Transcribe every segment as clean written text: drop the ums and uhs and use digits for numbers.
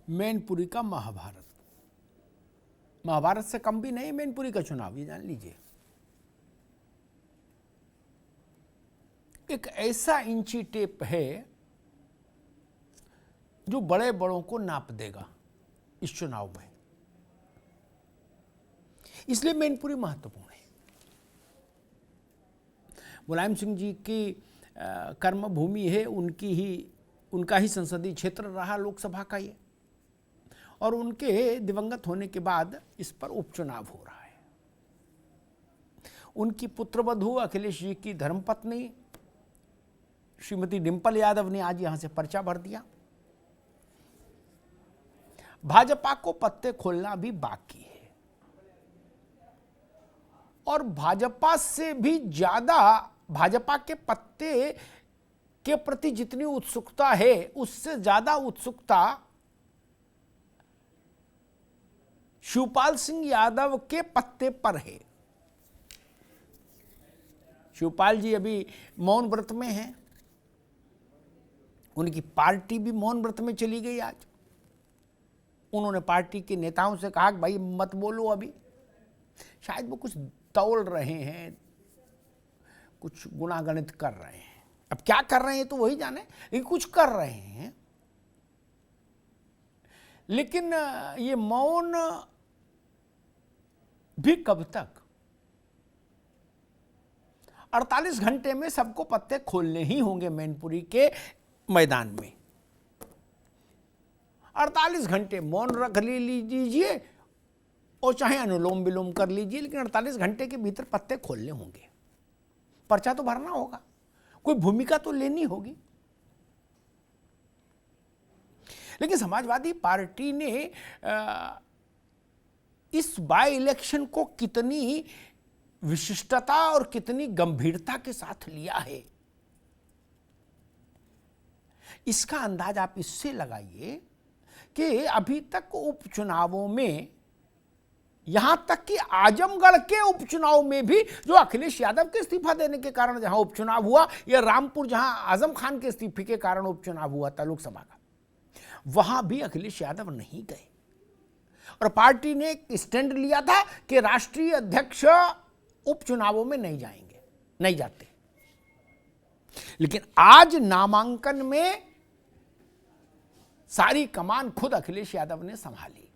मैनपुरी का महाभारत, महाभारत से कम भी नहीं मैनपुरी का चुनाव, ये जान लीजिए। एक ऐसा इंची टेप है जो बड़े बड़ों को नाप देगा इस चुनाव में, इसलिए मैनपुरी महत्वपूर्ण है। मुलायम सिंह जी की कर्म भूमि है, उनका ही संसदीय क्षेत्र रहा लोकसभा का ये, और उनके दिवंगत होने के बाद इस पर उपचुनाव हो रहा है। उनकी पुत्रवधू अखिलेश जी की धर्मपत्नी श्रीमती डिंपल यादव ने आज यहां से पर्चा भर दिया। भाजपा को पत्ते खोलना भी बाकी है, और भाजपा से भी ज्यादा भाजपा के पत्ते के प्रति जितनी उत्सुकता है उससे ज्यादा उत्सुकता शिवपाल सिंह यादव के पत्ते पर है। शिवपाल जी अभी मौन व्रत में हैं, उनकी पार्टी भी मौन व्रत में चली गई आज। उन्होंने पार्टी के नेताओं से कहा कि भाई मत बोलो अभी, शायद वो कुछ तौल रहे हैं, कुछ गुणागणित कर रहे हैं। अब क्या कर रहे हैं तो वही जाने, लेकिन कुछ कर रहे हैं। लेकिन ये मौन भी कब तक? 48 घंटे में सबको पत्ते खोलने ही होंगे मैनपुरी के मैदान में। 48 घंटे मौन रख लीजिए और चाहे अनुलोम विलोम कर लीजिए, लेकिन 48 घंटे के भीतर पत्ते खोलने होंगे। पर्चा तो भरना होगा, कोई भूमिका तो लेनी होगी। लेकिन समाजवादी पार्टी ने इस बाय इलेक्शन को कितनी विशिष्टता और कितनी गंभीरता के साथ लिया है, इसका अंदाज आप इससे लगाइए कि अभी तक उपचुनावों में, यहां तक कि आजमगढ़ के उपचुनाव में भी जो अखिलेश यादव के इस्तीफा देने के कारण जहां उपचुनाव हुआ, या रामपुर जहां आजम खान के इस्तीफे के कारण उपचुनाव हुआ था लोकसभा का, वहां भी अखिलेश यादव नहीं गए। और पार्टी ने एक स्टैंड लिया था कि राष्ट्रीय अध्यक्ष उपचुनावों में नहीं जाएंगे, नहीं जाते। लेकिन आज नामांकन में सारी कमान खुद अखिलेश यादव ने संभाली,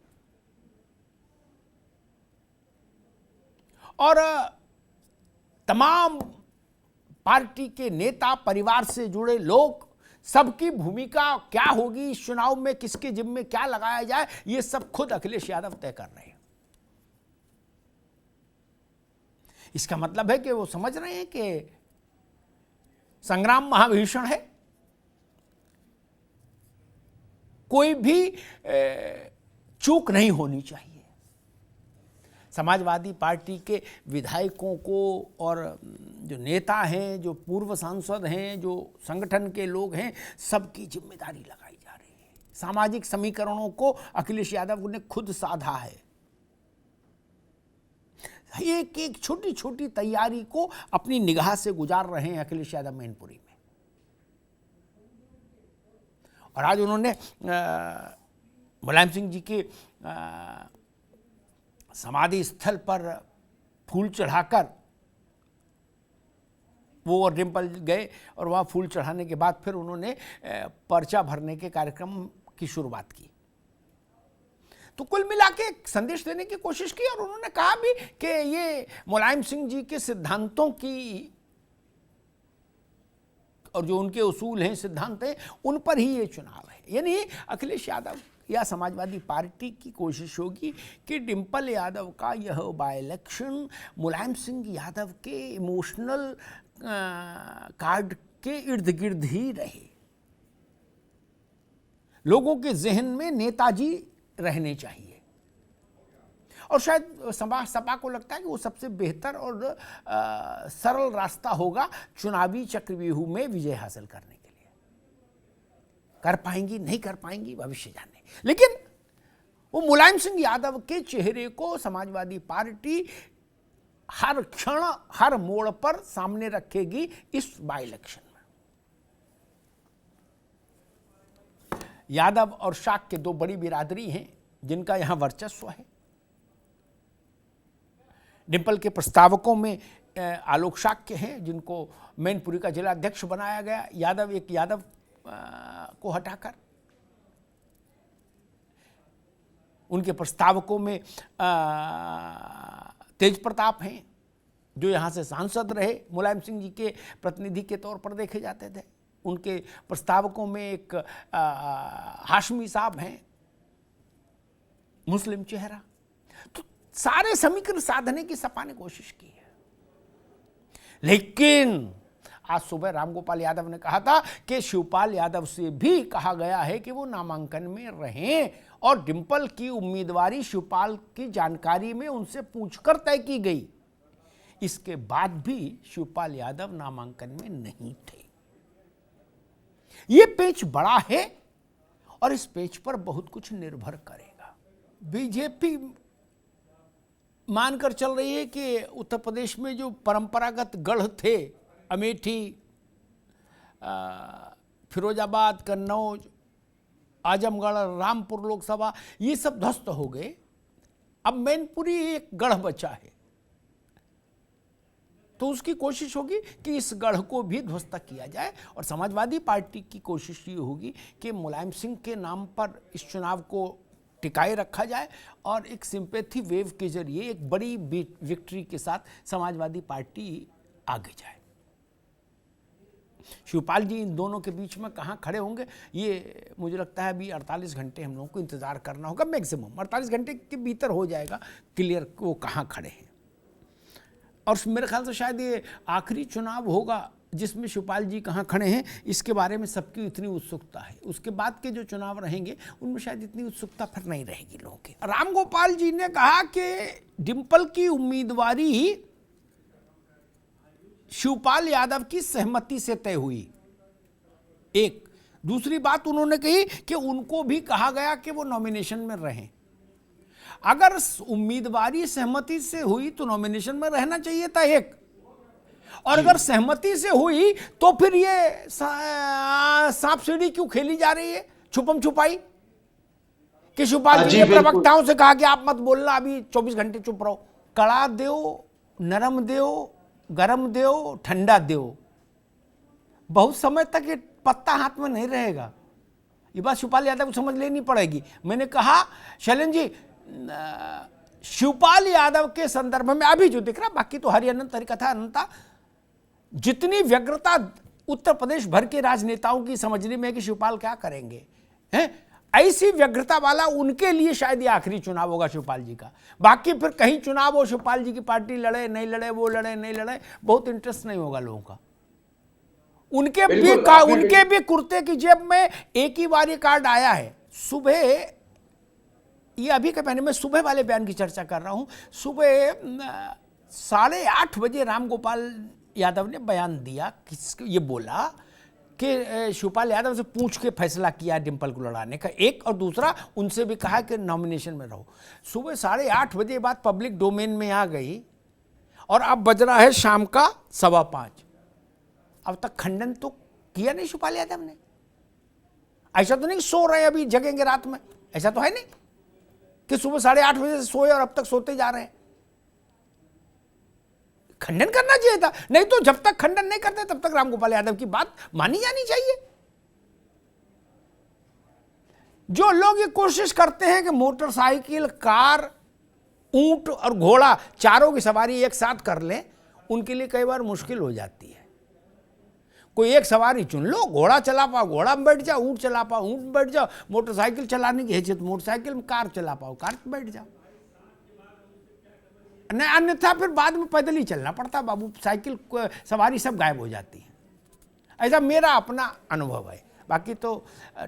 और तमाम पार्टी के नेता, परिवार से जुड़े लोग, सबकी भूमिका क्या होगी इस चुनाव में, किसके जिम्मे क्या लगाया जाए, ये सब खुद अखिलेश यादव तय कर रहे हैं। इसका मतलब है कि वो समझ रहे हैं कि संग्राम महाभीषण है, कोई भी चूक नहीं होनी चाहिए। समाजवादी पार्टी के विधायकों को और जो नेता हैं, जो पूर्व सांसद हैं, जो संगठन के लोग हैं, सबकी जिम्मेदारी लगाई जा रही है। सामाजिक समीकरणों को अखिलेश यादव ने खुद साधा है। एक एक छोटी छोटी तैयारी को अपनी निगाह से गुजार रहे हैं अखिलेश यादव मैनपुरी में। और आज उन्होंने मुलायम सिंह जी के समाधि स्थल पर फूल चढ़ाकर वो और डिंपल गए, और वहाँ फूल चढ़ाने के बाद फिर उन्होंने पर्चा भरने के कार्यक्रम की शुरुआत की। तो कुल मिला के एक संदेश देने की कोशिश की, और उन्होंने कहा भी कि ये मुलायम सिंह जी के सिद्धांतों की, और जो उनके उसूल हैं, सिद्धांत हैं, उन पर ही ये चुनाव है। यानी अखिलेश यादव या समाजवादी पार्टी की कोशिश होगी कि डिंपल यादव का यह बाय इलेक्शन मुलायम सिंह यादव के इमोशनल कार्ड के इर्द गिर्द ही रहे, लोगों के जहन में नेताजी रहने चाहिए। और शायद सपा को लगता है कि वो सबसे बेहतर और सरल रास्ता होगा चुनावी चक्रव्यूह में विजय हासिल करने के लिए। कर पाएंगी नहीं कर पाएंगी भविष्य जाने, लेकिन वो मुलायम सिंह यादव के चेहरे को समाजवादी पार्टी हर क्षण, हर मोड़ पर सामने रखेगी इस बाय इलेक्शन में। यादव और शाक्य दो बड़ी बिरादरी हैं जिनका यहाँ वर्चस्व है। डिम्पल के प्रस्तावकों में आलोक शाक्य हैं जिनको मैनपुरी का जिला अध्यक्ष बनाया गया, एक यादव को हटाकर। उनके प्रस्तावकों में तेज प्रताप हैं जो यहाँ से सांसद रहे, मुलायम सिंह जी के प्रतिनिधि के तौर पर देखे जाते थे। उनके प्रस्तावकों में एक हाशमी साहब हैं, मुस्लिम चेहरा। तो सारे समीकरण साधने की सपा ने कोशिश की है, लेकिन आज सुबह रामगोपाल यादव ने कहा था कि शिवपाल यादव से भी कहा गया है कि वो नामांकन में रहें और डिम्पल की उम्मीदवारी शिवपाल की जानकारी में उनसे पूछकर तय की गई। इसके बाद भी शिवपाल यादव नामांकन में नहीं थे। ये पेच बड़ा है और इस पेच पर बहुत कुछ निर्भर करेगा। बीजेपी मानकर चल रही है कि उत्तर प्रदेश में जो परंपरागत गढ़ थे, अमेठी, फिरोजाबाद, कन्नौज, आजमगढ़, रामपुर लोकसभा, ये सब ध्वस्त हो गए। अब मैनपुरी एक गढ़ बचा है, तो उसकी कोशिश होगी कि इस गढ़ को भी ध्वस्त किया जाए। और समाजवादी पार्टी की कोशिश ये होगी कि मुलायम सिंह के नाम पर इस चुनाव को टिकाए रखा जाए और एक सिंपैथी वेव के जरिए एक बड़ी विक्ट्री के साथ समाजवादी पार्टी आगे जाए। शिवपाल जी इन दोनों के बीच में कहाँ खड़े होंगे, ये मुझे लगता है अभी 48 घंटे हम लोगों को इंतजार करना होगा। मैक्सिमम 48 घंटे के भीतर हो जाएगा क्लियर वो कहाँ खड़े हैं। और मेरे ख्याल से शायद ये आखिरी चुनाव होगा जिसमें शिवपाल जी कहाँ खड़े हैं इसके बारे में सबकी इतनी उत्सुकता है। उसके बाद के जो चुनाव रहेंगे उनमें शायद इतनी उत्सुकता फिर नहीं रहेगी लोगों की। रामगोपाल जी ने कहा कि डिम्पल की उम्मीदवारी शिवपाल यादव की सहमति से तय हुई। एक दूसरी बात उन्होंने कही कि उनको भी कहा गया कि वो नॉमिनेशन में रहें। अगर उम्मीदवारी सहमति से हुई तो नॉमिनेशन में रहना चाहिए था एक, और अगर सहमति से हुई तो फिर ये सांप सीढ़ी क्यों खेली जा रही है, छुपम छुपाई, कि शिवपाल जी ने प्रवक्ताओं से कहा कि आप मत बोलना, अभी 24 घंटे चुप रहो। कड़ा दो, नरम दो, गरम दो, ठंडा दो, बहुत समय तक ये पत्ता हाथ में नहीं रहेगा। ये बात शिवपाल यादव को समझ लेनी पड़ेगी। मैंने कहा शैलेंद्र जी, शिवपाल यादव के संदर्भ में अभी जो दिख रहा, बाकी तो हरि अनंत हरि कथा अनंता, जितनी व्यग्रता उत्तर प्रदेश भर के राजनेताओं की समझने में है कि शिवपाल क्या करेंगे, हैं, ऐसी व्यग्रता वाला उनके लिए शायद ये आखिरी चुनाव होगा शिवपाल जी का। बाकी फिर कहीं चुनाव हो, शिवपाल जी की पार्टी लड़े नहीं लड़े, वो लड़े नहीं लड़े, बहुत इंटरेस्ट नहीं होगा लोगों का। उनके भी कुर्ते की जेब में एक ही बार ये कार्ड आया है। सुबह, ये अभी के पहले मैं सुबह वाले बयान की चर्चा कर रहा हूं। सुबह 8:30 बजे रामगोपाल यादव ने बयान दिया, ये बोला कि शिवपाल यादव से पूछ के फैसला किया डिम्पल को लड़ाने का, एक, और दूसरा उनसे भी कहा कि नॉमिनेशन में रहो। सुबह 8:30 बजे बात पब्लिक डोमेन में आ गई और अब बज रहा है शाम का 5:15। अब तक खंडन तो किया नहीं शिवपाल यादव ने। ऐसा तो नहीं सो रहे अभी जगेंगे रात में, ऐसा तो है नहीं कि सुबह 8:30 बजे से सोए और अब तक सोते जा रहे हैं। खंडन करना चाहिए था, नहीं तो जब तक खंडन नहीं करते तब तक रामगोपाल यादव की बात मानी जानी चाहिए। जो लोग ये कोशिश करते हैं कि मोटरसाइकिल, कार, ऊंट और घोड़ा चारों की सवारी एक साथ कर लें, उनके लिए कई बार मुश्किल हो जाती है। कोई एक सवारी चुन लो, घोड़ा चला पाओ घोड़ा में बैठ जाओ, ऊंट चला पाओ ऊंट में बैठ जाओ, मोटरसाइकिल चलाने की हैसियत मोटरसाइकिल में, कार चला पाओ कार में बैठ जाओ, नहीं अन्यथा फिर बाद में पैदल ही चलना पड़ता बाबू, साइकिल सवारी सब गायब हो जाती है। ऐसा मेरा अपना अनुभव है। बाकी तो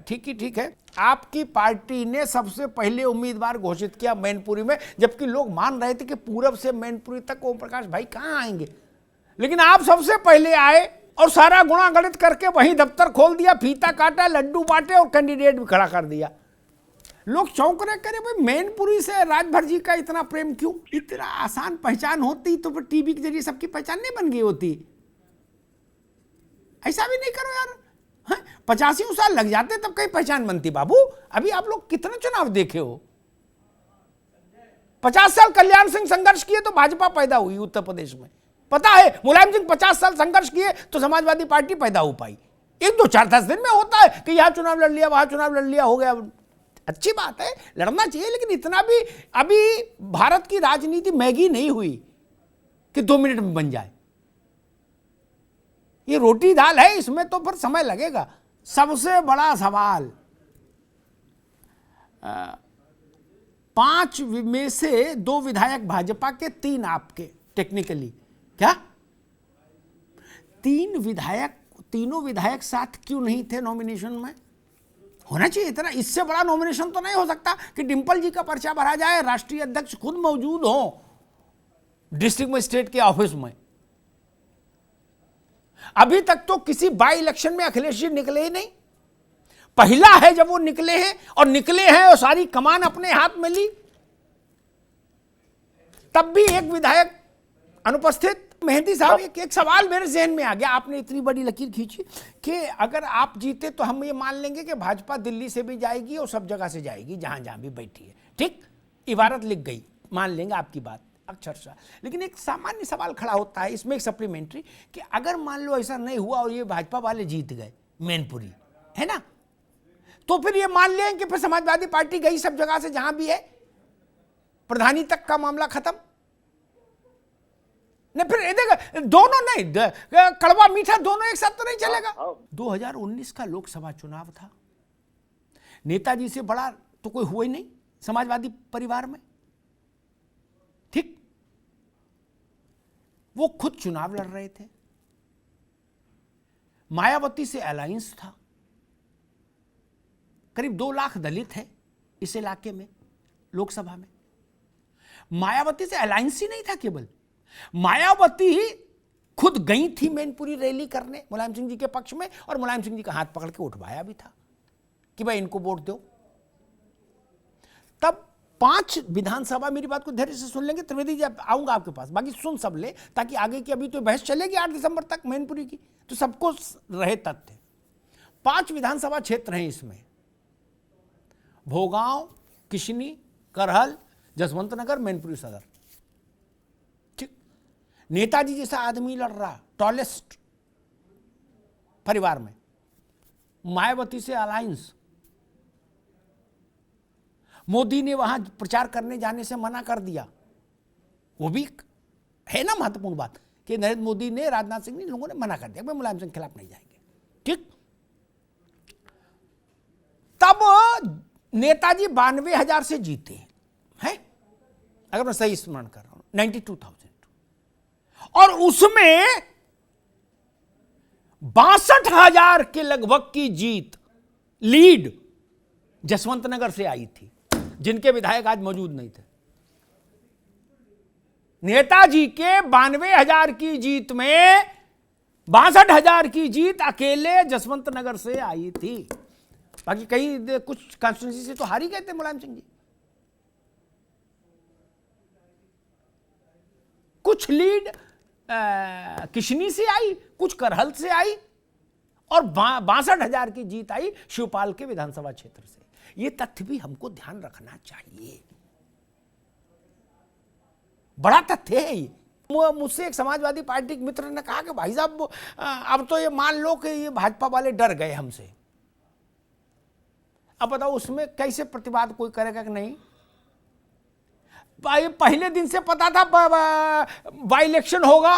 ठीक ही ठीक है। आपकी पार्टी ने सबसे पहले उम्मीदवार घोषित किया मैनपुरी में, जबकि लोग मान रहे थे कि पूरब से मैनपुरी तक ओम प्रकाश भाई कहाँ आएंगे, लेकिन आप सबसे पहले आए और सारा गुणा गणित करके वहीं दफ्तर खोल दिया, फीता काटा, लड्डू बांटे और कैंडिडेट भी खड़ा कर दिया। लोग चौंक रहे, करे भाई मैनपुरी से राजभर जी का इतना प्रेम क्यों? इतना आसान पहचान होती तो फिर टीवी के जरिए सबकी पहचान नहीं बन गई होती। ऐसा भी नहीं करो यार, 85 साल लग जाते तब कहीं पहचान बनती बाबू। अभी आप लोग कितने चुनाव देखे हो? 50 साल कल्याण सिंह संघर्ष किए तो भाजपा पैदा हुई उत्तर प्रदेश में। पता है मुलायम सिंह 50 साल संघर्ष किए तो समाजवादी पार्टी पैदा हो पाई। 1 2 4 10 दिन में होता है कि यहां चुनाव लड़ लिया, वहां चुनाव लड़ लिया, हो गया। अच्छी बात है, लड़ना चाहिए, लेकिन इतना भी अभी भारत की राजनीति मैगी नहीं हुई कि 2 मिनट में बन जाए। ये रोटी दाल है, इसमें तो फिर समय लगेगा। सबसे बड़ा सवाल 5 में से 2 विधायक भाजपा के, 3 आपके। टेक्निकली क्या 3 विधायक साथ क्यों नहीं थे नॉमिनेशन में? होना चाहिए इतना। इससे बड़ा नॉमिनेशन तो नहीं हो सकता कि डिंपल जी का पर्चा भरा जाए, राष्ट्रीय अध्यक्ष खुद मौजूद हो डिस्ट्रिक्ट मजिस्ट्रेट के ऑफिस में। अभी तक तो किसी बाई इलेक्शन में अखिलेश जी निकले ही नहीं। पहला है जब वो निकले हैं, और निकले हैं और सारी कमान अपने हाथ में ली। तब भी एक विधायक अनुपस्थित। मेहंदी साहब, एक सवाल मेरे जहन में आ गया। आपने इतनी बड़ी लकीर खींची कि अगर आप जीते तो हम ये मान लेंगे कि भाजपा दिल्ली से भी जाएगी और सब जगह से जाएगी, जहां जहां भी बैठी है। ठीक, इबारत लिख गई, मान लेंगे आपकी बात अक्षरशः। लेकिन एक सामान्य सवाल खड़ा होता है इसमें, एक सप्लीमेंट्री, कि अगर मान लो ऐसा नहीं हुआ और ये भाजपा वाले जीत गए मैनपुरी, है ना, तो फिर ये मान लें कि फिर समाजवादी पार्टी गई सब जगह से जहां भी है, प्रधानी तक का मामला खत्म। नहीं फिर देखा, दोनों नहीं, कड़वा मीठा दोनों एक साथ तो नहीं चलेगा। 2019 का लोकसभा चुनाव था, नेताजी से बड़ा तो कोई हुआ ही नहीं समाजवादी परिवार में। ठीक, वो खुद चुनाव लड़ रहे थे, मायावती से अलायंस था। करीब 2 लाख दलित हैं इस इलाके में, लोकसभा में। मायावती से अलायंस ही नहीं था, केवल मायावती ही खुद गई थी मैनपुरी रैली करने मुलायम सिंह जी के पक्ष में, और मुलायम सिंह जी का हाथ पकड़ के उठवाया भी था कि भाई इनको वोट दो। तब 5 विधानसभा, मेरी बात को धैर्य से सुन लेंगे, त्रिवेदी जी आऊंगा आपके पास, बाकी सुन सब ले, ताकि आगे की अभी तो बहस चलेगी 8 दिसंबर तक मैनपुरी की, तो सबको रहे तथ्य। 5 विधानसभा क्षेत्र हैं इसमें, भोगांव, किशनी, करहल, जसवंत नगर, मैनपुरी सदर। ठीक, नेताजी जैसा आदमी लड़ रहा, टॉलेस्ट परिवार में, मायावती से अलायंस। मोदी ने वहां प्रचार करने जाने से मना कर दिया, वो भी है ना महत्वपूर्ण बात, कि नरेंद्र मोदी ने, राजनाथ सिंह ने, लोगों ने मना कर दिया, भाई मुलायम सिंह के खिलाफ नहीं जाएंगे। ठीक, तब नेताजी 92,000 से जीते हैं, अगर मैं सही स्मरण कर रहा हूं, 92,000, और उसमें 62,000 के लगभग की जीत, लीड जसवंत नगर से आई थी, जिनके विधायक आज मौजूद नहीं थे। नेताजी के 92,000 की जीत में 62,000 की जीत अकेले जसवंत नगर से आई थी। बाकी कई कुछ कॉन्स्टिट्यूंसी से तो हार ही गए थे मुलायम सिंह जी। कुछ लीड किशनी से आई, कुछ करहल से आई, और 62,000 की जीत आई शिवपाल के विधानसभा क्षेत्र से। यह तथ्य भी हमको ध्यान रखना चाहिए, बड़ा तथ्य है ये। मुझसे एक समाजवादी पार्टी के मित्र ने कहा कि भाई साहब अब तो ये मान लो कि ये भाजपा वाले डर गए हमसे। अब बताओ उसमें कैसे प्रतिवाद कोई करेगा कि नहीं? पहले दिन से पता था बाई इलेक्शन होगा।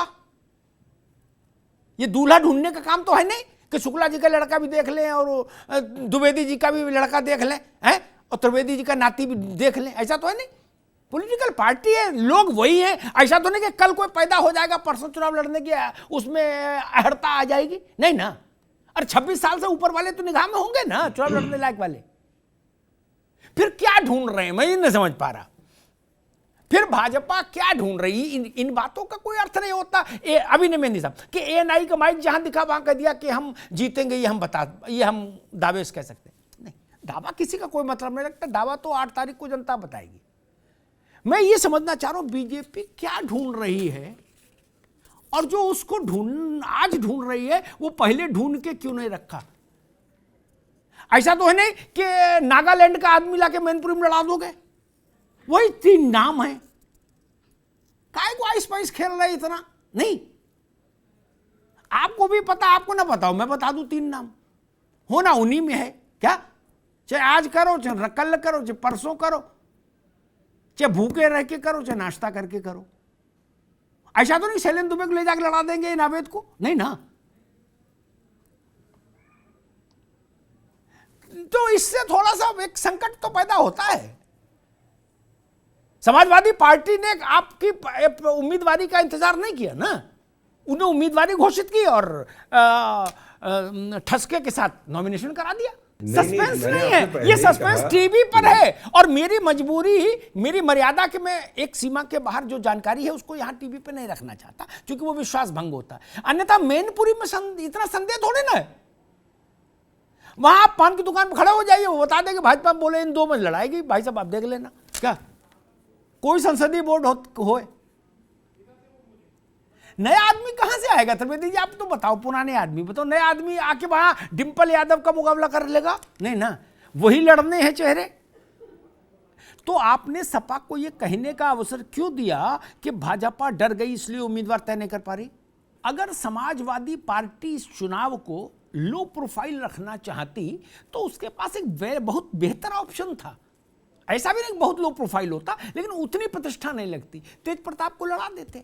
ये दूल्हा ढूंढने का काम तो है नहीं कि शुक्ला जी का लड़का भी देख लें और द्विवेदी जी का भी लड़का देख लें, हैं, और त्रिवेदी जी का नाती भी देख लें, ऐसा तो है नहीं। पॉलिटिकल पार्टी है, लोग वही हैं। ऐसा तो नहीं कि कल कोई पैदा हो जाएगा, परसों चुनाव लड़ने की उसमें अहर्ता आ जाएगी, नहीं ना। अरे 26 साल से ऊपर वाले तो निगाह में होंगे ना चुनाव लड़ने लायक वाले। फिर क्या ढूंढ रहे हैं, मैं ये नहीं समझ पा रहा। फिर भाजपा क्या ढूंढ रही? इन बातों का कोई अर्थ नहीं होता। अभी नहीं मेहंदी साहब कि एएनआई का माइक जहां दिखा वहां कह दिया कि हम जीतेंगे, ये हम दावे से कह सकते हैं। नहीं, दावा किसी का कोई मतलब नहीं रखता। दावा तो 8 तारीख को जनता बताएगी। मैं ये समझना चाह रहा हूं बीजेपी क्या ढूंढ रही है, और जो उसको आज ढूंढ रही है वो पहले ढूंढ के क्यों नहीं रखा? ऐसा तो है नहीं कि नागालैंड का आदमी लाके मैनपुरी में लड़ा दोगे। वही 3 नाम है, काय को आइस पाइस खेल रहे इतना नहीं। आपको भी पता, आपको ना पता हो, मैं बता दूं 3 नाम, होना उन्हीं में है। क्या, चाहे आज करो, चाहे कल करो, चाहे परसों करो, चाहे भूखे रह के करो, चाहे नाश्ता करके करो। ऐसा तो नहीं शैलेंद्र दुबे को ले जाकर लड़ा देंगे नावेद को, नहीं ना। तो इससे थोड़ा सा एक संकट तो पैदा होता है। समाजवादी पार्टी ने आपकी उम्मीदवारी का इंतजार नहीं किया ना, उन्हें उम्मीदवारी घोषित की और ठसके के साथ नॉमिनेशन करा दिया। सस्पेंस नहीं है, ये सस्पेंस टीवी पर है। और मेरी मजबूरी, मेरी मर्यादा कि मैं एक सीमा के बाहर जो जानकारी है उसको यहां टीवी पे नहीं रखना चाहता, क्योंकि वो विश्वास भंग होता है। अन्यथा मैनपुरी में इतना संदेह थोड़े ना है। वहां आप पान की दुकान पर खड़े हो जाइए, वो बता देंगे भाजपा बोले इन 2 में लड़ाएगी, भाई साहब आप देख लेना। क्या कोई संसदीय बोर्ड हो, नया आदमी कहां से आएगा? त्रिवेदी जी आप तो बताओ, पुराने आदमी बताओ, नया आदमी आके वहां डिंपल यादव का मुकाबला कर लेगा? नहीं ना, वही लड़ने हैं चेहरे। तो आपने सपा को यह कहने का अवसर क्यों दिया कि भाजपा डर गई इसलिए उम्मीदवार तय नहीं कर पा रही? अगर समाजवादी पार्टी इस चुनाव को लो प्रोफाइल रखना चाहती तो उसके पास एक बहुत बेहतर ऑप्शन था। ऐसा भी नहीं बहुत लो प्रोफाइल होता, लेकिन उतनी प्रतिष्ठा नहीं लगती। तेज प्रताप को लड़ा देते,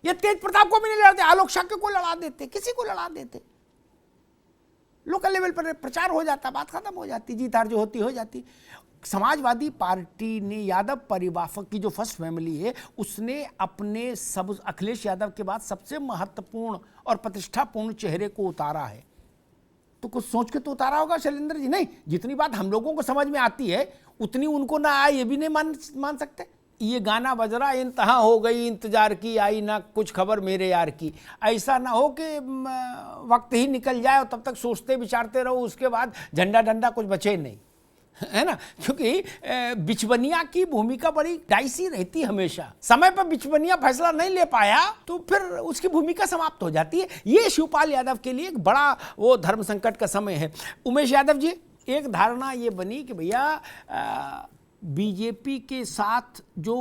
या तेज प्रताप को भी नहीं लड़ाते, आलोक शाक्य को लड़ा देते, किसी को लड़ा देते, लोकल लेवल पर प्रचार हो जाता, बात खत्म हो जाती, जीत हार जो होती हो जाती। समाजवादी पार्टी ने यादव परिवार की जो फर्स्ट फैमिली है उसने अपने सब अखिलेश यादव के बाद सबसे महत्वपूर्ण और प्रतिष्ठापूर्ण चेहरे को उतारा है। तो कुछ सोच के तो उतारा होगा शैलेंद्र जी। नहीं, जितनी बात हम लोगों को समझ में आती है उतनी उनको ना आए ये भी नहीं मान सकते। ये गाना बज रहा, इंतहा हो गई इंतजार की, आई ना कुछ खबर मेरे यार की। ऐसा ना हो कि वक्त ही निकल जाए और तब तक सोचते विचारते रहो, उसके बाद झंडा डंडा कुछ बचे नहीं, है ना। क्योंकि बिचवनिया की भूमिका बड़ी डाइसी रहती हमेशा। समय पर बिचवनिया फैसला नहीं ले पाया तो फिर उसकी भूमिका समाप्त हो जाती है। ये शिवपाल यादव के लिए एक बड़ा वो धर्म संकट का समय है। उमेश यादव जी, एक धारणा ये बनी कि भैया बीजेपी के साथ जो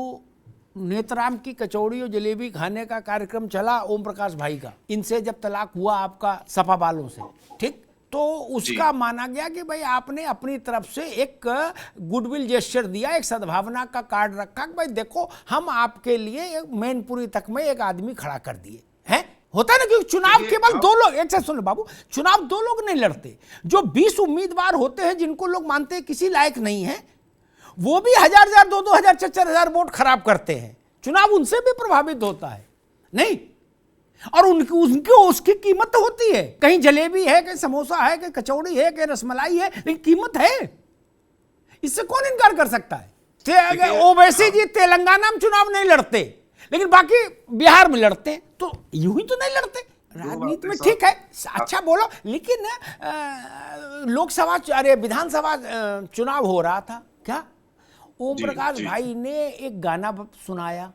नेतराम की कचौड़ी और जलेबी खाने का कार्यक्रम चला ओम प्रकाश भाई का, इनसे जब तलाक हुआ आपका सपा वालों से, ठीक, तो उसका माना गया कि भाई आपने अपनी तरफ से एक गुडविल जेस्चर दिया, एक सद्भावना का कार्ड रखा कि भाई देखो हम आपके लिए मैनपुरी तक में एक आदमी खड़ा कर दिए हैं। होता है ना, क्योंकि चुनाव केवल 2 लोग, एक साथ सुन लो बाबू, चुनाव 2 लोग नहीं लड़ते। जो 20 उम्मीदवार होते हैं जिनको लोग मानते हैं किसी लायक नहीं है, वो भी 1000 2 हजार 4 वोट खराब करते हैं। चुनाव उनसे भी प्रभावित होता है नहीं, और उनकी उसकी कीमत होती है। कहीं जलेबी है, कहीं समोसा है, कहीं कचौड़ी है, कहीं रसमलाई है, लेकिन कीमत है, इससे कौन इनकार कर सकता है। ओवैसी जी तेलंगाना में चुनाव नहीं लड़ते, लेकिन बाकी बिहार में लड़ते हैं, तो यूं ही तो नहीं लड़ते। राजनीति में ठीक है, अच्छा बोलो, लेकिन लोकसभा अरे विधानसभा चुनाव हो रहा था, क्या ओम प्रकाश भाई ने एक गाना सुनाया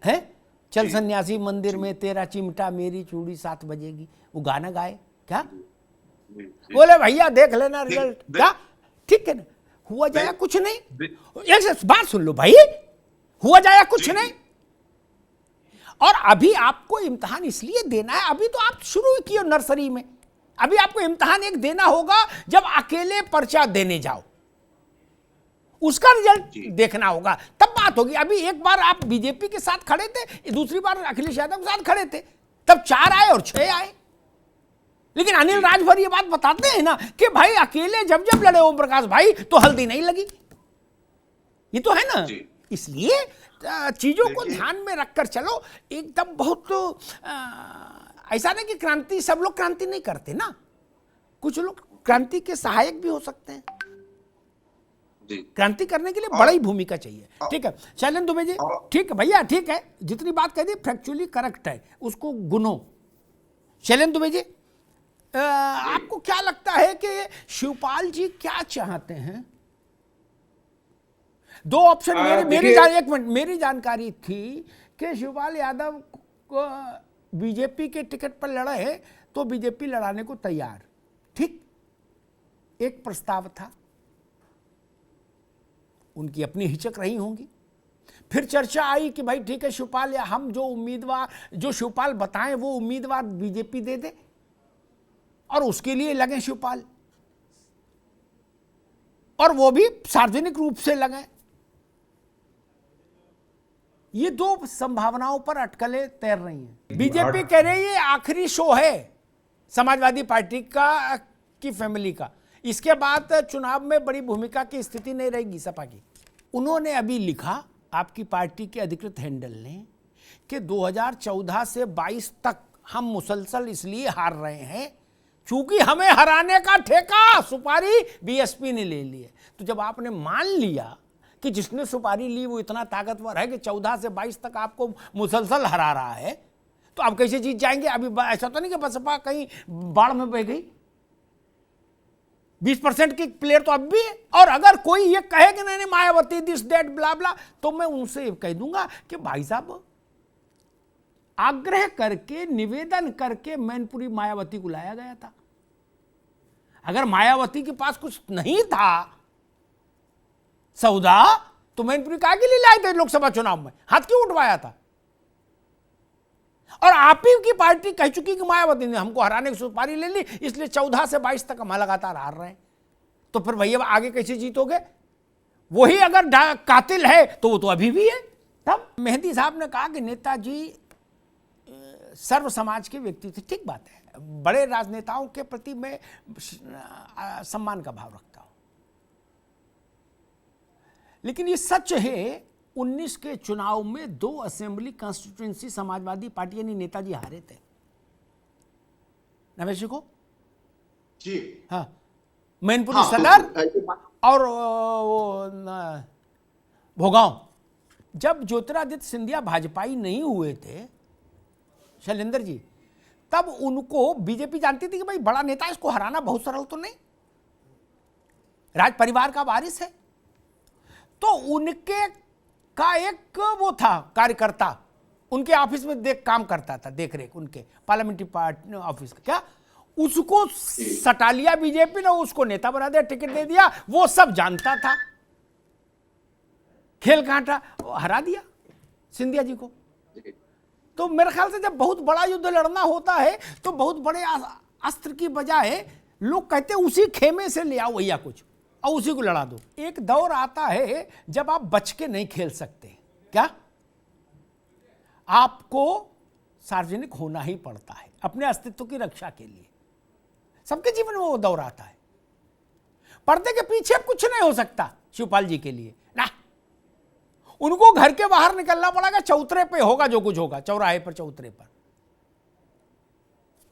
है, चल सन्यासी मंदिर में तेरा चिमटा मेरी चूड़ी 7 बजेगी, वो गाना गाए क्या? बोले भैया देख लेना रिजल्ट, क्या ठीक है ना, हुआ जाया कुछ नहीं। एक बात सुन लो भाई, हुआ जाया कुछ नहीं। और अभी आपको इम्तिहान इसलिए देना है, अभी तो आप शुरू किए नर्सरी में, अभी आपको इम्तिहान एक देना होगा जब अकेले पर्चा देने जाओ, उसका रिजल्ट देखना होगा, तब बात होगी। अभी एक बार आप बीजेपी के साथ खड़े थे, दूसरी बार अखिलेश यादव के साथ खड़े थे, तब 4 आए और 6 आए। लेकिन अनिल राजभर ये बात बताते हैं ना कि भाई अकेले जब जब लड़े ओम प्रकाश भाई तो हल्दी नहीं लगी, ये तो है ना। इसलिए चीजों को ध्यान में रखकर चलो, एकदम बहुत तो ऐसा नहीं कि क्रांति, सब लोग क्रांति नहीं करते ना, कुछ लोग क्रांति के सहायक भी हो सकते हैं। क्रांति करने के लिए बड़ी भूमिका चाहिए। ठीक है शैलेंद्र दुबे जी, ठीक है भैया, ठीक है, जितनी बात कह दी फैक्चुअली करेक्ट है, उसको गुनो। शैलेंद्र दुबे जी, आपको क्या लगता है कि शिवपाल जी क्या चाहते हैं? 2 ऑप्शन मेरी जानकारी थी कि शिवपाल यादव को बीजेपी के टिकट पर लड़े तो बीजेपी लड़ाने को तैयार, ठीक, एक प्रस्ताव था, उनकी अपनी हिचक रही होंगी। फिर चर्चा आई कि भाई ठीक है शिवपाल, या हम जो उम्मीदवार, जो शिवपाल बताएं वो उम्मीदवार बीजेपी दे दे, और उसके लिए लगे शिवपाल, और वो भी सार्वजनिक रूप से लगे। ये दो संभावनाओं पर अटकलें तैर रही हैं। बीजेपी कह रही है ये आखिरी शो है समाजवादी पार्टी का की फैमिली का, इसके बाद चुनाव में बड़ी भूमिका की स्थिति नहीं रहेगी सपा की। उन्होंने अभी लिखा, आपकी पार्टी के अधिकृत हैंडल ने, कि 2014 से 22 तक हम मुसलसल इसलिए हार रहे हैं क्योंकि हमें हराने का ठेका सुपारी बीएसपी ने ले ली है। तो जब आपने मान लिया कि जिसने सुपारी ली वो इतना ताकतवर है कि 14 से 22 तक आपको मुसलसल हरा रहा है, तो आप कैसे जीत जाएंगे? अभी ऐसा तो नहीं कि बसपा कहीं बाढ़ में बह गई, 20% की प्लेयर तो अब भी है। और अगर कोई ये कहे कि नहीं मायावती दिस दैट ब्ला ब्ला, तो मैं उनसे कह दूंगा कि भाई साहब, आग्रह करके, निवेदन करके मैनपुरी मायावती को लाया गया था। अगर मायावती के पास कुछ नहीं था सौदा, तो मैनपुरी काहे के लिए लाए थे लोकसभा चुनाव में? हाथ क्यों उठवाया था? और आप ही की पार्टी कह चुकी कि मायावती ने हमको हराने की सुपारी ले ली, इसलिए 14 से 22 तक हम लगातार हार रहे हैं। तो फिर भैया आगे कैसे जीतोगे? वही अगर कातिल है तो वो तो अभी भी है। तब मेहदी साहब ने कहा कि नेताजी सर्व समाज के व्यक्ति थे। ठीक बात है, बड़े राजनेताओं के प्रति मैं सम्मान का भाव रखता हूं, लेकिन ये सच है 19 के चुनाव में 2 असेंबली कॉन्स्टिट्यूएंसी समाजवादी पार्टी यानी नेताजी हारे थे। नवेश को जी, हाँ, मैनपुरी सदर और भोगांव। जब ज्योतिरादित्य सिंधिया भाजपाई नहीं हुए थे शैलेंद्र जी, तब उनको बीजेपी जानती थी कि भाई बड़ा नेता, इसको हराना बहुत सरल तो नहीं, राज परिवार का वारिस है। तो उनके का एक वो था कार्यकर्ता, उनके ऑफिस में काम करता था, देख रेख उनके पार्लियामेंट्री पार्टी ऑफिस का, क्या उसको सटा लिया बीजेपी ने, उसको नेता बना दिया, टिकट दे दिया। वो सब जानता था, खेल कांटा, हरा दिया सिंधिया जी को। तो मेरे ख्याल से जब बहुत बड़ा युद्ध लड़ना होता है तो बहुत बड़े अस्त्र की बजाय लोग कहते हैं उसी खेमे से ले आओ भैया कुछ और उसी को लड़ा दो। एक दौर आता है जब आप बच के नहीं खेल सकते, क्या आपको सार्वजनिक होना ही पड़ता है अपने अस्तित्व की रक्षा के लिए। सबके जीवन में वो दौर आता है। पर्दे के पीछे अब कुछ नहीं हो सकता शिवपाल जी के लिए ना, उनको घर के बाहर निकलना पड़ेगा, चौतरे पे होगा जो कुछ होगा, चौराहे पर, चौतरे पर।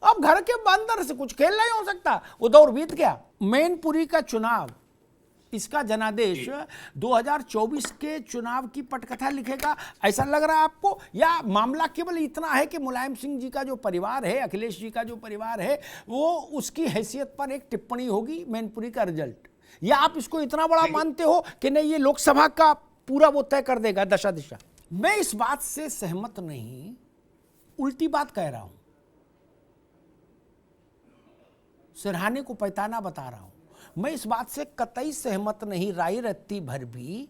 अब घर के अंदर से कुछ खेल नहीं हो सकता, वो दौर बीत गया। मैनपुरी का चुनाव, इसका जनादेश 2024 के चुनाव की पटकथा लिखेगा, ऐसा लग रहा है आपको? या मामला केवल इतना है कि मुलायम सिंह जी का जो परिवार है, अखिलेश जी का जो परिवार है, वो उसकी हैसियत पर एक टिप्पणी होगी मैनपुरी का रिजल्ट? या आप इसको इतना बड़ा मानते हो कि नहीं ये लोकसभा का पूरा वो तय कर देगा दशा दिशा? मैं इस बात से सहमत नहीं, उल्टी बात कह रहा हूं, सिरहाने को पैताना बता रहा हूं। मैं इस बात से कतई सहमत नहीं, राई रत्ती भर भी,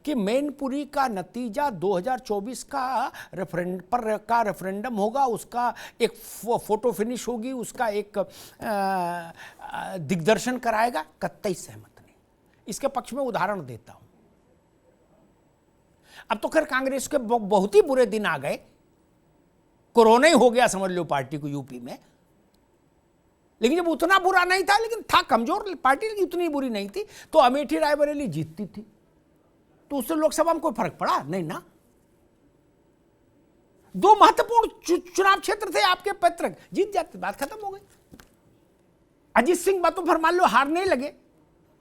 कि मैनपुरी का नतीजा 2024 का रेफरेंडम होगा, उसका एक फोटो फिनिश होगी, उसका एक दिग्दर्शन कराएगा। कतई सहमत नहीं। इसके पक्ष में उदाहरण देता हूं। अब तो खैर कांग्रेस के बहुत ही बुरे दिन आ गए, कोरोना ही हो गया समझ लो पार्टी को यूपी में। लेकिन जब उतना बुरा नहीं था, लेकिन था कमजोर पार्टी, लेकिन उतनी बुरी नहीं थी, तो अमेठी रायबरेली जीतती थी, तो उससे लोकसभा में कोई फर्क पड़ा नहीं ना। 2 महत्वपूर्ण चुनाव क्षेत्र थे आपके पैतृक, जीत जाते, बात खत्म हो गई। अजीत सिंह बातों पर मान लो हारने लगे,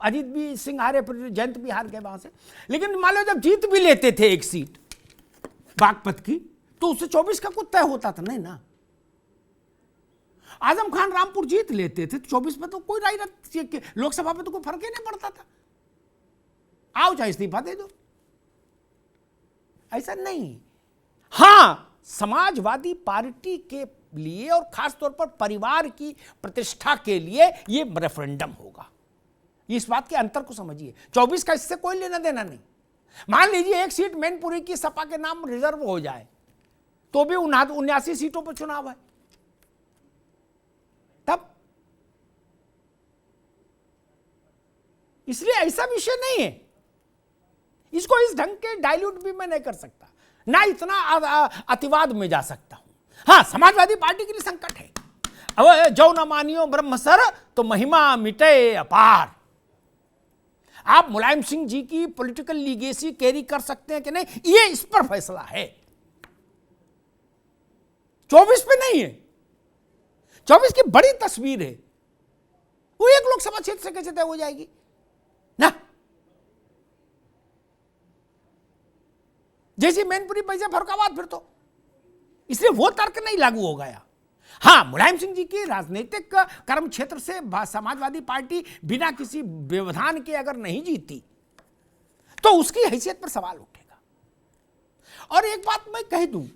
अजीत भी सिंह हारे, फिर जयंत भी हार गए वहां से, लेकिन मान लो जब जीत भी लेते थे एक सीट बागपत की, तो उससे 24 का कुछ तय होता था नहीं ना। आजम खान रामपुर जीत लेते थे, 24 में तो कोई राय, लोकसभा में तो कोई फर्क ही नहीं पड़ता था, आओ चाहे इस्तीफा दे दो, ऐसा नहीं। हां, समाजवादी पार्टी के लिए और खास तौर पर परिवार की प्रतिष्ठा के लिए ये रेफरेंडम होगा। इस बात के अंतर को समझिए। 24 का इससे कोई लेना देना नहीं। मान लीजिए एक सीट मैनपुरी की सपा के नाम रिजर्व हो जाए तो भी 79 सीटों पर चुनाव है, तब इसलिए ऐसा विषय नहीं है। इसको इस ढंग के डाइल्यूट भी मैं नहीं कर सकता, ना इतना अतिवाद में जा सकता हूं। हां, समाजवादी पार्टी के लिए संकट है। अब जो न मानियो ब्रह्म सर तो महिमा मिटे अपार। आप मुलायम सिंह जी की पॉलिटिकल लीगेसी कैरी कर सकते हैं कि नहीं, ये इस पर फैसला है, 24 पे नहीं है। 24 की बड़ी तस्वीर है, वो एक लोकसभा क्षेत्र से कैसे तय हो जाएगी ना। जैसी मैनपुरी पैसे फरुखाबाद, फिर तो इसलिए वो तर्क नहीं लागू हो गया। हां, मुलायम सिंह जी की राजनीतिक कर्म क्षेत्र से समाजवादी पार्टी बिना किसी व्यवधान के अगर नहीं जीती तो उसकी हैसियत पर सवाल उठेगा। और एक बात मैं कह दूं,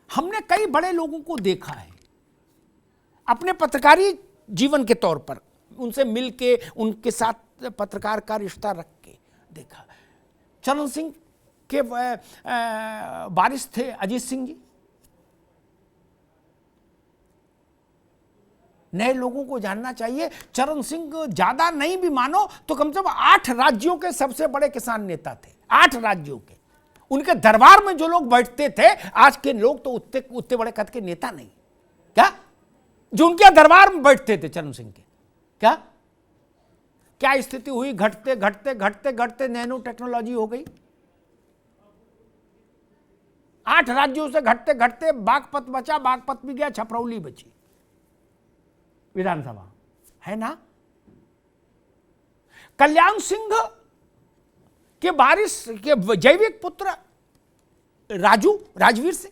हमने कई बड़े लोगों को देखा है अपने पत्रकारी जीवन के तौर पर, उनसे मिलके उनके साथ पत्रकार का रिश्ता रख के देखा। चरण सिंह के वारिस थे अजीत सिंह जी। नए लोगों को जानना चाहिए, चरण सिंह ज्यादा नहीं भी मानो तो कम से कम 8 राज्यों के सबसे बड़े किसान नेता थे। 8 राज्यों के उनके दरबार में जो लोग बैठते थे, आज के लोग तो उतने बड़े कद के नेता नहीं, क्या जो उनके दरबार में बैठते थे चरण सिंह के। क्या स्थिति हुई, घटते घटते घटते घटते नैनो टेक्नोलॉजी हो गई। 8 राज्यों से घटते घटते बागपत बचा, बागपत भी गया, छपरौली बची विधानसभा, है ना। कल्याण सिंह के वारिस के जैविक पुत्र राजवीर से,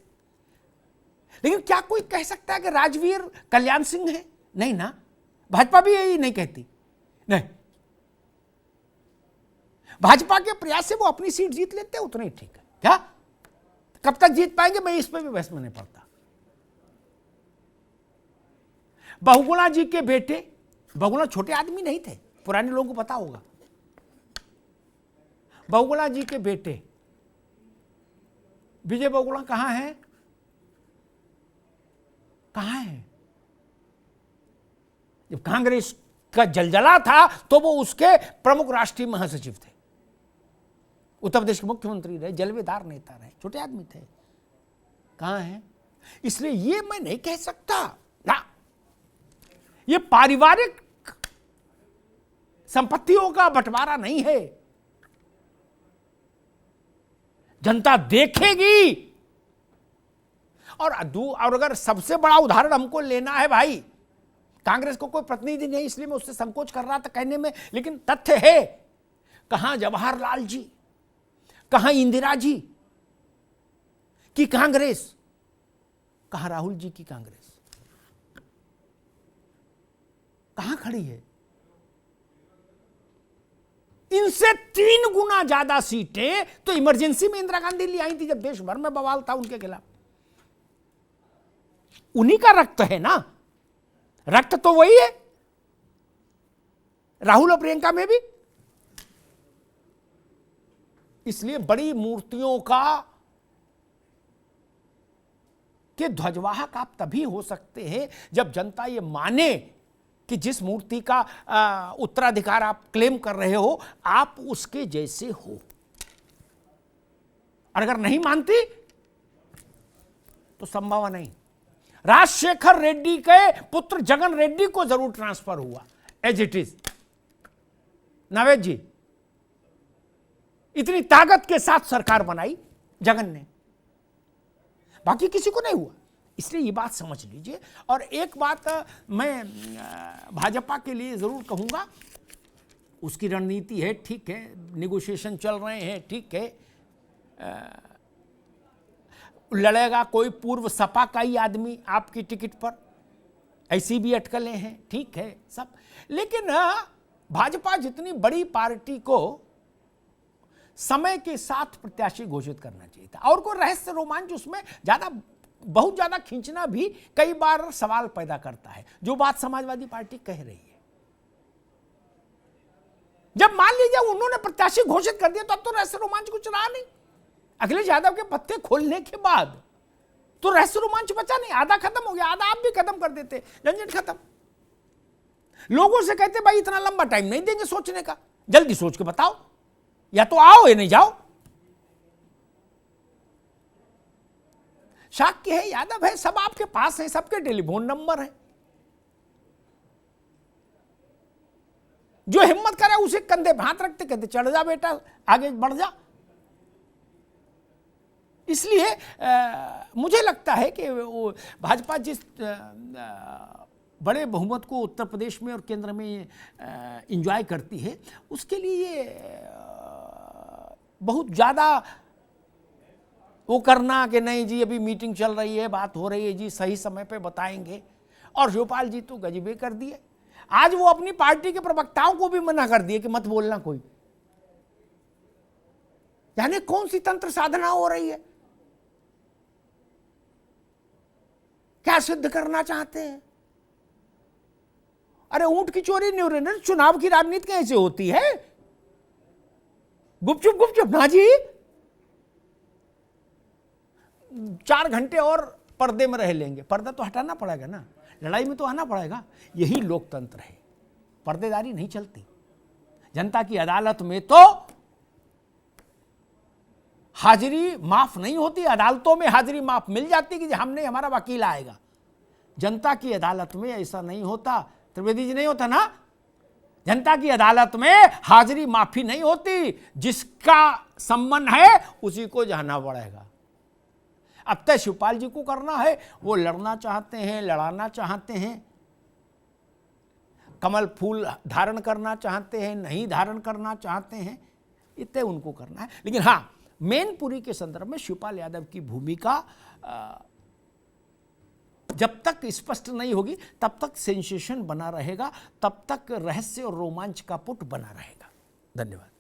लेकिन क्या कोई कह सकता है कि राजवीर कल्याण सिंह है? नहीं ना, भाजपा भी यही नहीं कहती। नहीं, भाजपा के प्रयास से वो अपनी सीट जीत लेते, उतना ही ठीक है। क्या कब तक जीत पाएंगे, मैं इस पर भी बहस में नहीं पड़ता। बहुगुणा जी के बेटे, बहुगुणा छोटे आदमी नहीं थे, पुराने लोगों को पता होगा। बहुगुणा जी के बेटे विजय बहुगुणा कहां है? कहां है? जब कांग्रेस का जलजला था तो वो उसके प्रमुख राष्ट्रीय महासचिव थे, उत्तर प्रदेश के मुख्यमंत्री रहे, जलवेदार नेता रहे, छोटे आदमी थे। कहां है? इसलिए ये मैं नहीं कह सकता ना, ये पारिवारिक संपत्तियों का बंटवारा नहीं है। जनता देखेगी। और अगर सबसे बड़ा उदाहरण हमको लेना है भाई, कांग्रेस को कोई प्रतिनिधि नहीं इसलिए मैं उससे संकोच कर रहा था कहने में, लेकिन तथ्य है, कहां जवाहरलाल जी, कहां इंदिरा जी की कांग्रेस, कहां राहुल जी की कांग्रेस, कहां खड़ी है? इनसे 3 गुना ज्यादा सीटें तो इमरजेंसी में इंदिरा गांधी ले आई थी जब देश भर में बवाल था उनके खिलाफ। उन्हीं का रक्त है ना, रक्त तो वही है, राहुल और प्रियंका में भी। इसलिए बड़ी मूर्तियों के ध्वजवाहक आप तभी हो सकते हैं जब जनता ये माने कि जिस मूर्ति का उत्तराधिकार आप क्लेम कर रहे हो आप उसके जैसे हो। और अगर नहीं मानती तो संभावना नहीं। राजशेखर रेड्डी के पुत्र जगन रेड्डी को जरूर ट्रांसफर हुआ, एज इट इज। नावेद जी, इतनी ताकत के साथ सरकार बनाई जगन ने, बाकी किसी को नहीं हुआ। इसलिए ये बात समझ लीजिए। और एक बात मैं भाजपा के लिए जरूर कहूंगा, उसकी रणनीति है, ठीक है, निगोशिएशन चल रहे हैं, ठीक है, लड़ेगा कोई पूर्व सपा का ही आदमी आपकी टिकट पर, ऐसी भी अटकलें हैं, ठीक है सब। लेकिन भाजपा जितनी बड़ी पार्टी को समय के साथ प्रत्याशी घोषित करना चाहिए था, और कोई रहस्य रोमांच उसमें बहुत ज्यादा खींचना भी कई बार सवाल पैदा करता है, जो बात समाजवादी पार्टी कह रही है। जब मान लीजिए उन्होंने प्रत्याशी घोषित कर दिया तो अब तो रहस्य रोमांच कुछ रहा नहीं। अखिलेश यादव के पत्ते खोलने के बाद तो रहस्य रोमांच बचा नहीं, आधा खत्म हो गया, आधा आप भी खत्म कर देते, झंझट खत्म। लोगों से कहते भाई इतना लंबा टाइम नहीं देंगे सोचने का, जल्दी सोच के बताओ, या तो आओ या नहीं जाओ। शाक्य है, यादव है, सब आपके पास है, सबके टेलीफोन नंबर है। जो हिम्मत करे उसे कंधे पे हाथ रखते कहते चढ़ जा बेटा, आगे बढ़ जा। इसलिए मुझे लगता है कि वो भाजपा जिस बड़े बहुमत को उत्तर प्रदेश में और केंद्र में एंजॉय करती है, उसके लिए बहुत ज़्यादा वो करना कि नहीं जी अभी मीटिंग चल रही है, बात हो रही है जी, सही समय पे बताएंगे। और शिवपाल जी तो गजबे कर दिए, आज वो अपनी पार्टी के प्रवक्ताओं को भी मना कर दिए कि मत बोलना कोई। यानी कौन सी तंत्र साधना हो रही है, क्या सिद्ध करना चाहते हैं? अरे ऊंट की चोरी नहीं हो रही, चुनाव की राजनीति कैसे होती है? गुपचुप गुपचुप ना जी, 4 घंटे और पर्दे में रह लेंगे। पर्दा तो हटाना पड़ेगा ना, लड़ाई में तो आना पड़ेगा। यही लोकतंत्र है, पर्देदारी नहीं चलती। जनता की अदालत में तो हाजिरी माफ नहीं होती, अदालतों में हाजिरी माफ मिल जाती कि हमने हमारा वकील आएगा। जनता की अदालत में ऐसा नहीं होता, त्रिवेदी जी, नहीं होता ना। जनता की अदालत में हाजिरी माफी नहीं होती, जिसका संबंध है उसी को जाना पड़ेगा। अब तक शिवपाल जी को करना है, वो लड़ना चाहते हैं, लड़ाना चाहते हैं, कमल फूल धारण करना चाहते हैं, नहीं धारण करना चाहते हैं, इतने उनको करना है। लेकिन हाँ, मैनपुरी के संदर्भ में शिवपाल यादव की भूमिका जब तक स्पष्ट नहीं होगी तब तक सेंसेशन बना रहेगा, तब तक रहस्य और रोमांच का पुट बना रहेगा। धन्यवाद।